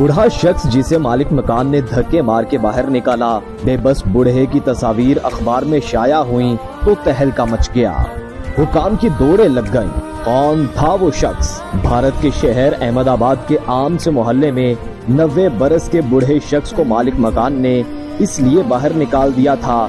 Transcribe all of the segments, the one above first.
बूढ़ा शख्स जिसे मालिक मकान ने धक्के मार के बाहर निकाला। बेबस बूढ़े की तस्वीर अखबार में शाया हुई तो तहलका मच गया। हुकाम की दौड़े लग गईं। कौन था वो शख्स? भारत के शहर अहमदाबाद के आम से मोहल्ले में 90 बरस के बूढ़े शख्स को मालिक मकान ने इसलिए बाहर निकाल दिया था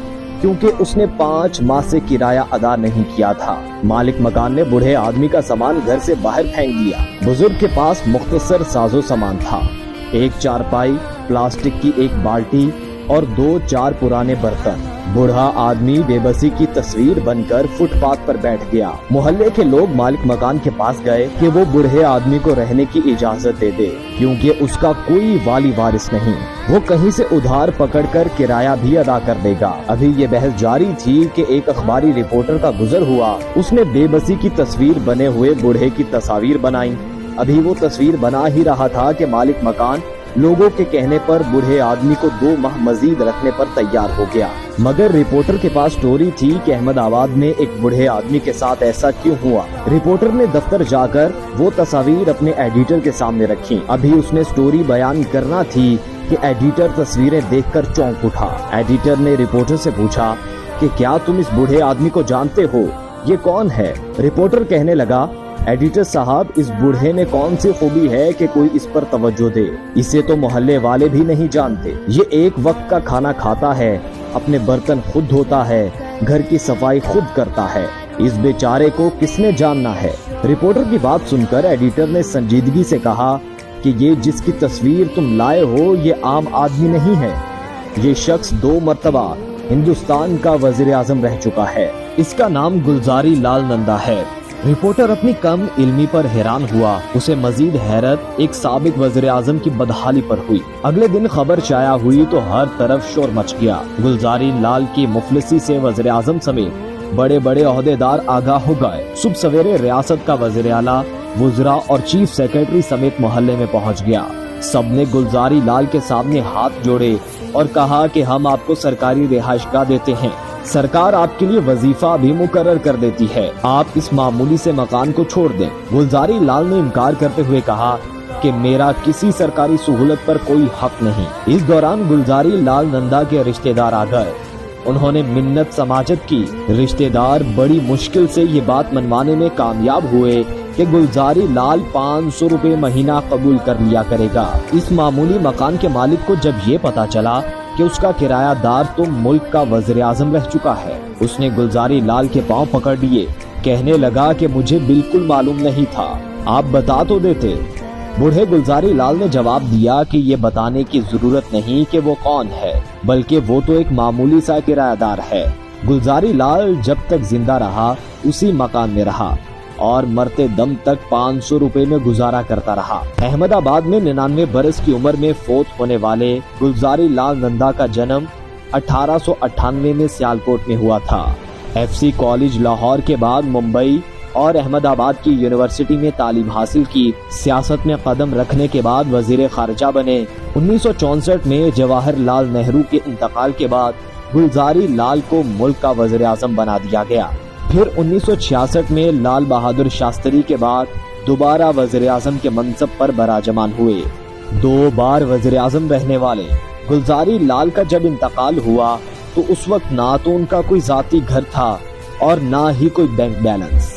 क्योंकि उसने 5 माह से किराया अदा नहीं किया था। मालिक मकान ने बूढ़े आदमी का सामान घर से बाहर फेंक दिया। बुजुर्ग के पास मुख्तसर साजो सामान था, एक चारपाई, प्लास्टिक की एक बाल्टी और 2-4 पुराने बर्तन। बूढ़ा आदमी बेबसी की तस्वीर बनकर फुटपाथ पर बैठ गया। मोहल्ले के लोग मालिक मकान के पास गए कि वो बूढ़े आदमी को रहने की इजाजत दे दे क्योंकि उसका कोई वाली वारिस नहीं। वो कहीं से उधार पकड़कर किराया भी अदा कर देगा। अभी ये बहस जारी थी कि एक अखबारी रिपोर्टर का गुजर हुआ। उसने बेबसी की तस्वीर बने हुए बूढ़े की तस्वीर बनाई। अभी वो तस्वीर बना ही रहा था कि मालिक मकान लोगों के कहने पर बूढ़े आदमी को 2 माह मजीद रखने पर तैयार हो गया। मगर रिपोर्टर के पास स्टोरी थी कि अहमदाबाद में एक बूढ़े आदमी के साथ ऐसा क्यों हुआ। रिपोर्टर ने दफ्तर जाकर वो तस्वीर अपने एडिटर के सामने रखी। अभी उसने स्टोरी बयान करना थी कि एडिटर तस्वीरें देखकर चौंक उठा। एडिटर ने रिपोर्टर से पूछा कि क्या तुम इस बूढ़े आदमी को जानते हो? ये कौन है? रिपोर्टर कहने लगा, एडिटर साहब, इस बूढ़े में कौन सी खूबी है कि कोई इस पर तवज्जो दे? इसे तो मोहल्ले वाले भी नहीं जानते। ये एक वक्त का खाना खाता है, अपने बर्तन खुद धोता है, घर की सफाई खुद करता है। इस बेचारे को किसने जानना है? रिपोर्टर की बात सुनकर एडिटर ने संजीदगी से कहा कि ये जिसकी तस्वीर तुम लाए हो ये आम आदमी नहीं है। ये शख्स 2 मर्तबा हिंदुस्तान का वजीर आजम रह चुका है। इसका नाम गुलजारी लाल नंदा है। रिपोर्टर अपनी कम इल्मी पर हैरान हुआ। उसे मजीद हैरत एक साबिक वज़ीर आज़म की बदहाली पर हुई। अगले दिन खबर शाया हुई तो हर तरफ शोर मच गया। गुलजारी लाल की मुफलिसी से वज़ीर आज़म समेत बड़े बड़े ओहदेदार आगाह हो गए। सुबह सवेरे रियासत का वज़ीर आला, वुज़रा और चीफ सेक्रेटरी समेत मोहल्ले में पहुंच गया। सबने गुलजारी लाल के सामने हाथ जोड़े और कहा कि हम आपको सरकारी रिहाइशगाह देते हैं। सरकार आपके लिए वजीफा भी मुकर्रर कर देती है। आप इस मामूली से मकान को छोड़ दें। गुलजारी लाल ने इनकार करते हुए कहा कि मेरा किसी सरकारी सहूलत पर कोई हक नहीं। इस दौरान गुलजारी लाल नंदा के रिश्तेदार आ गए। उन्होंने मिन्नत समाजत की। रिश्तेदार बड़ी मुश्किल से ये बात मनवाने में कामयाब हुए कि गुलजारी लाल 500 रुपए महीना कबूल कर लिया करेगा। इस मामूली मकान के मालिक को जब ये पता चला कि उसका किरायादार तो मुल्क का वज़ीर आज़म रह चुका है, उसने गुलजारी लाल के पांव पकड़ लिए। कहने लगा कि मुझे बिल्कुल मालूम नहीं था, आप बता तो देते। बूढ़े गुलजारी लाल ने जवाब दिया कि ये बताने की जरूरत नहीं कि वो कौन है, बल्कि वो तो एक मामूली सा किरायादार है। गुलजारी लाल जब तक जिंदा रहा उसी मकान में रहा और मरते दम तक 500 रुपए में गुजारा करता रहा। अहमदाबाद में 99 बरस की उम्र में फौत होने वाले गुलजारी लाल नंदा का जन्म 1898 में सियालकोट में हुआ था। FC कॉलेज लाहौर के बाद मुंबई और अहमदाबाद की यूनिवर्सिटी में तालीम हासिल की। सियासत में कदम रखने के बाद वजीर खारजा बने। 1964 में जवाहरलाल नेहरू के इंतकाल के बाद गुलजारी लाल को मुल्क का वजीर आजम बना दिया गया। फिर 1966 में लाल बहादुर शास्त्री के बाद दोबारा वजीर आजम के मनसब पर बराजमान हुए। 2 बार वजीर आजम रहने वाले गुलजारी लाल का जब इंतकाल हुआ तो उस वक्त ना तो उनका कोई जाती घर था और ना ही कोई बैंक बैलेंस।